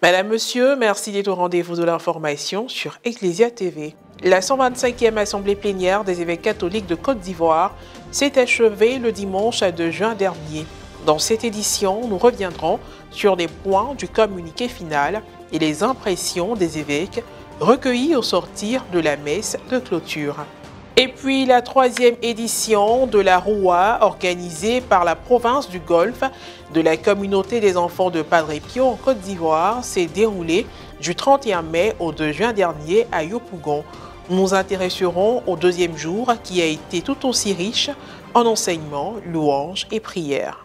Madame, Monsieur, merci d'être au rendez-vous de l'information sur Ecclesia TV. La 125e Assemblée plénière des évêques catholiques de Côte d'Ivoire s'est achevée le dimanche 2 juin dernier. Dans cette édition, nous reviendrons sur les points du communiqué final et les impressions des évêques recueillies au sortir de la messe de clôture. Et puis la 3e édition de la Roua, organisée par la province du Golfe de la communauté des enfants de Padre Pio en Côte d'Ivoire, s'est déroulée du 31 mai au 2 juin dernier à Yopougon. Nous nous intéresserons au deuxième jour qui a été tout aussi riche en enseignements, louanges et prières.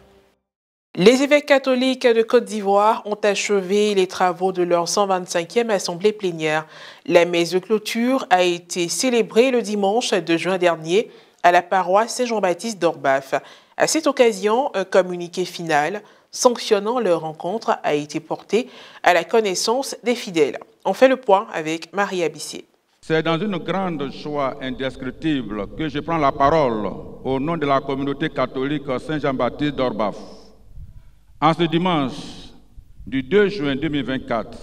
Les évêques catholiques de Côte d'Ivoire ont achevé les travaux de leur 125e assemblée plénière. La messe de clôture a été célébrée le dimanche 2 juin dernier à la paroisse Saint-Jean-Baptiste d'Orbaf. À cette occasion, un communiqué final sanctionnant leur rencontre a été porté à la connaissance des fidèles. On fait le point avec Marie Abissier. C'est dans une grande joie indescriptible que je prends la parole au nom de la communauté catholique Saint-Jean-Baptiste d'Orbaf. En ce dimanche du 2 juin 2024,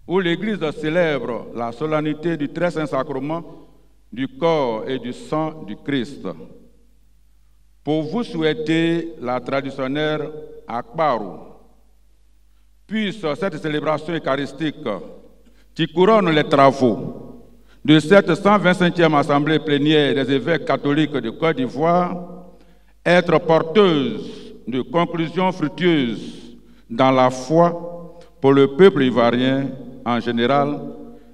où l'Église célèbre la solennité du très saint sacrement du corps et du sang du Christ, pour vous souhaiter la traditionnelle Akbarou, puisse cette célébration eucharistique qui couronne les travaux de cette 125e Assemblée plénière des évêques catholiques de Côte d'Ivoire être porteuse de conclusions fructueuses dans la foi pour le peuple ivoirien en général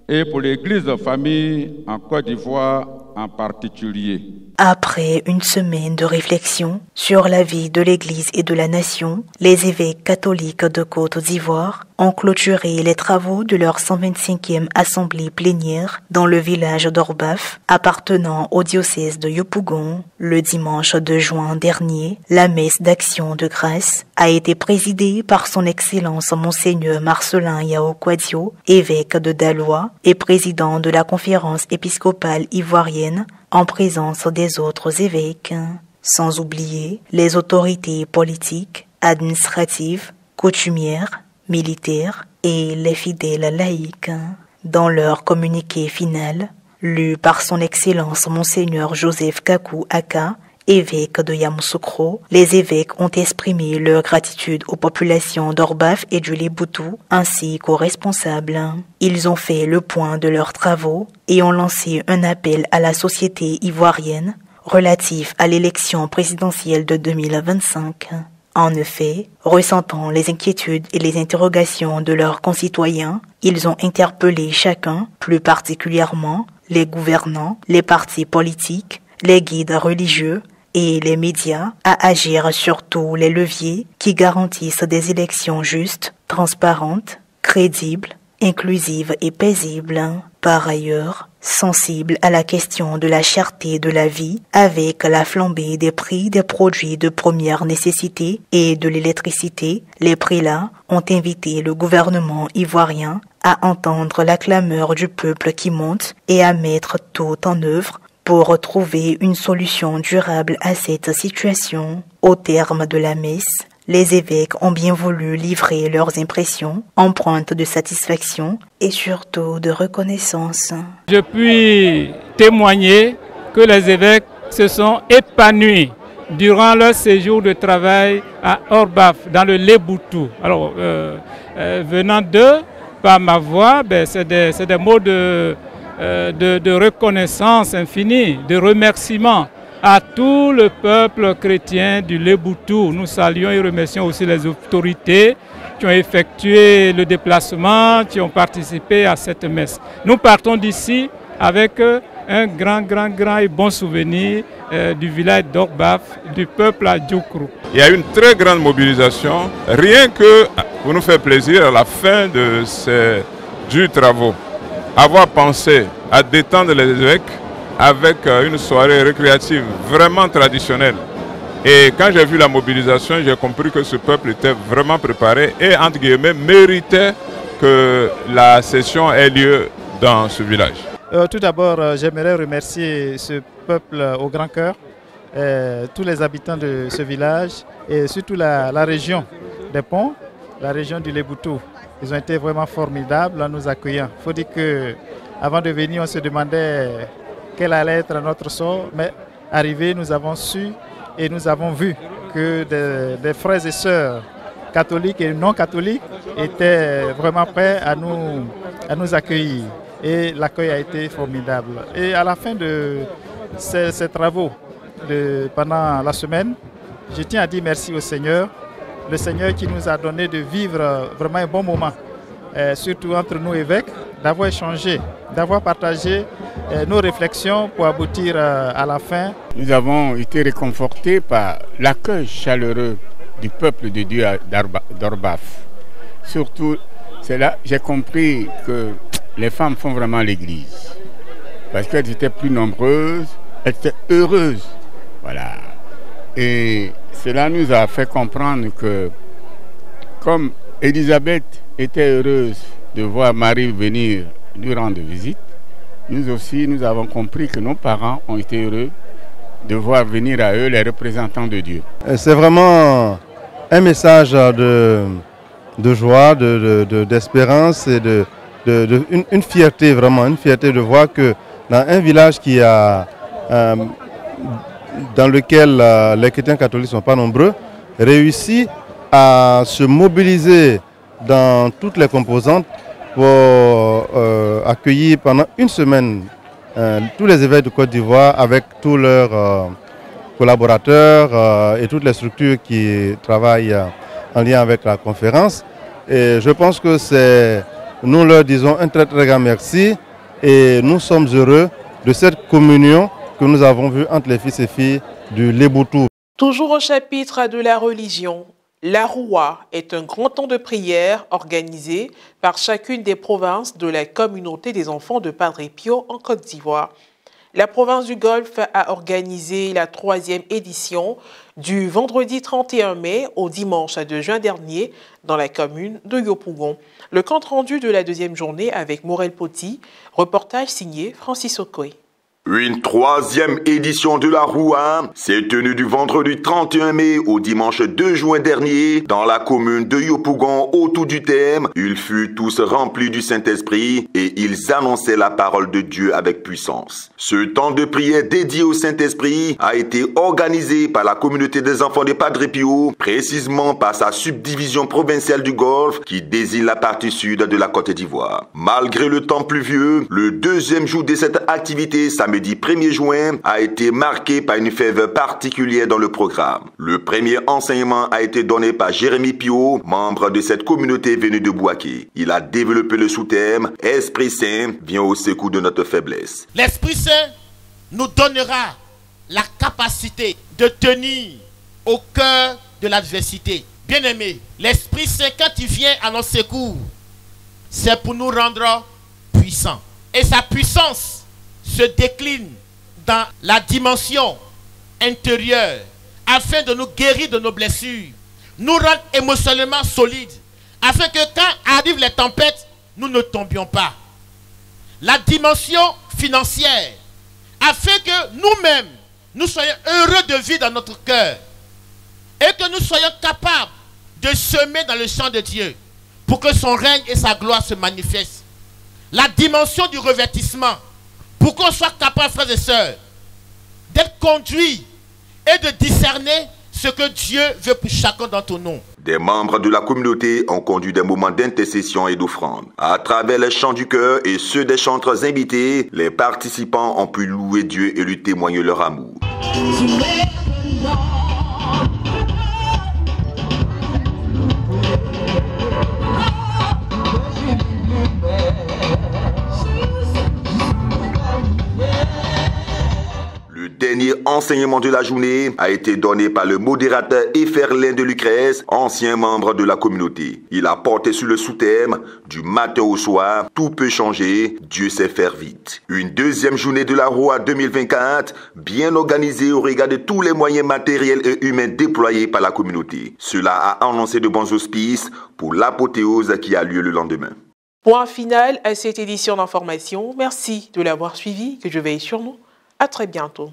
et pour l'Église de famille en Côte d'Ivoire en particulier. Après une semaine de réflexion sur la vie de l'Église et de la nation, les évêques catholiques de Côte d'Ivoire ont clôturé les travaux de leur 125e assemblée plénière dans le village d'Orbaf, appartenant au diocèse de Yopougon. Le dimanche 2 juin dernier, la messe d'action de grâce a été présidée par son Excellence Monseigneur Marcelin Yao Kwadio, évêque de Daloa et président de la conférence épiscopale ivoirienne, en présence des autres évêques, sans oublier les autorités politiques, administratives, coutumières, militaires et les fidèles laïcs. Dans leur communiqué final, lu par son Excellence Monseigneur Joseph Kakou Aka, évêque de Yamoussoukro, les évêques ont exprimé leur gratitude aux populations d'Orbaf et du Léboutou, ainsi qu'aux responsables. Ils ont fait le point de leurs travaux et ont lancé un appel à la société ivoirienne relatif à l'élection présidentielle de 2025. En effet, ressentant les inquiétudes et les interrogations de leurs concitoyens, ils ont interpellé chacun, plus particulièrement les gouvernants, les partis politiques, les guides religieux et les médias à agir sur tous les leviers qui garantissent des élections justes, transparentes, crédibles, inclusives et paisibles. Par ailleurs, sensibles à la question de la cherté de la vie, avec la flambée des prix des produits de première nécessité et de l'électricité, les prélats ont invité le gouvernement ivoirien à entendre la clameur du peuple qui monte et à mettre tout en œuvre pour trouver une solution durable à cette situation. Au terme de la messe, les évêques ont bien voulu livrer leurs impressions, empreintes de satisfaction et surtout de reconnaissance. Je puis témoigner que les évêques se sont épanouis durant leur séjour de travail à Orbaf, dans le Léboutou. Alors, venant d'eux, par ma voix, c'est des mots de reconnaissance infinie, de remerciement à tout le peuple chrétien du Léboutou. Nous saluons et remercions aussi les autorités qui ont effectué le déplacement, qui ont participé à cette messe. Nous partons d'ici avec un grand et bon souvenir du village d'Orbaf, du peuple à Djoukrou. Il y a une très grande mobilisation, rien que pour nous faire plaisir à la fin de ces durs travaux. Avoir pensé à détendre les évêques avec une soirée récréative vraiment traditionnelle. Et quand j'ai vu la mobilisation, j'ai compris que ce peuple était vraiment préparé et, entre guillemets, méritait que la session ait lieu dans ce village. Tout d'abord, j'aimerais remercier ce peuple au grand cœur, tous les habitants de ce village et surtout la région des Ponts, la région du Léboutou. Ils ont été vraiment formidables en nous accueillant. Il faut dire qu'avant de venir, on se demandait quel allait être notre sort, mais arrivé, nous avons su et nous avons vu que des frères et sœurs catholiques et non catholiques étaient vraiment prêts à nous accueillir. Et l'accueil a été formidable. Et à la fin de ces travaux pendant la semaine, je tiens à dire merci au Seigneur, le Seigneur qui nous a donné de vivre vraiment un bon moment, surtout entre nous évêques, d'avoir échangé, d'avoir partagé nos réflexions pour aboutir à la fin. Nous avons été réconfortés par l'accueil chaleureux du peuple de Dieu d'Orbaf. Surtout, c'est là j'ai compris que les femmes font vraiment l'église. Parce qu'elles étaient plus nombreuses, elles étaient heureuses. Voilà. Et cela nous a fait comprendre que, comme Élisabeth était heureuse de voir Marie venir lui rendre visite, nous aussi, nous avons compris que nos parents ont été heureux de voir venir à eux les représentants de Dieu. C'est vraiment un message de joie, d'espérance et une fierté, vraiment, une fierté de voir que dans un village dans lequel les chrétiens catholiques ne sont pas nombreux, réussit à se mobiliser dans toutes les composantes pour accueillir pendant une semaine tous les évêques de Côte d'Ivoire avec tous leurs collaborateurs et toutes les structures qui travaillent en lien avec la conférence. Et je pense que nous leur disons un très très grand merci et nous sommes heureux de cette communion que nous avons vue entre les fils et filles du Léboutou. Toujours au chapitre de la religion, la Roua est un grand temps de prière organisé par chacune des provinces de la communauté des enfants de Padre Pio en Côte d'Ivoire. La province du Golfe a organisé la 3e édition du vendredi 31 mai au dimanche 2 juin dernier dans la commune de Yopougon. Le compte-rendu de la 2e journée avec Morel Poti, reportage signé Francis Okoye. Une 3e édition de la Roua s'est tenue du vendredi 31 mai au dimanche 2 juin dernier dans la commune de Yopougon autour du thème « Ils furent tous remplis du Saint-Esprit et ils annonçaient la parole de Dieu avec puissance ». Ce temps de prière dédié au Saint-Esprit a été organisé par la communauté des enfants de Padre Pio, précisément par sa subdivision provinciale du Golfe qui désigne la partie sud de la Côte d'Ivoire. Malgré le temps pluvieux, le 2e jour de cette activité, samedi 1er juin, a été marqué par une ferveur particulière dans le programme. Le premier enseignement a été donné par Jérémy Pio, membre de cette communauté venue de Bouaké. Il a développé le sous-thème « Esprit Saint vient au secours de notre faiblesse ». L'Esprit Saint nous donnera la capacité de tenir au cœur de l'adversité. Bien-aimés, l'Esprit Saint, quand il vient à notre secours, c'est pour nous rendre puissants. Et sa puissance se décline dans la dimension intérieure afin de nous guérir de nos blessures, nous rendre émotionnellement solides, afin que quand arrivent les tempêtes, nous ne tombions pas. La dimension financière, afin que nous-mêmes, nous soyons heureux de vivre dans notre cœur et que nous soyons capables de semer dans le champ de Dieu pour que son règne et sa gloire se manifestent. La dimension du revêtissement, pour qu'on soit capable, frères et sœurs, d'être conduits et de discerner ce que Dieu veut pour chacun d'entre nous. Des membres de la communauté ont conduit des moments d'intercession et d'offrande. À travers les chants du cœur et ceux des chanteurs invités, les participants ont pu louer Dieu et lui témoigner leur amour. Le dernier enseignement de la journée a été donné par le modérateur Eferlin de Lucrèce, ancien membre de la communauté. Il a porté sur le sous-thème « Du matin au soir, tout peut changer, Dieu sait faire vite ». Une 2e journée de la Roua 2024, bien organisée au regard de tous les moyens matériels et humains déployés par la communauté. Cela a annoncé de bons auspices pour l'apothéose qui a lieu le lendemain. Point final à cette édition d'information. Merci de l'avoir suivi, que je veille sur nous. À très bientôt.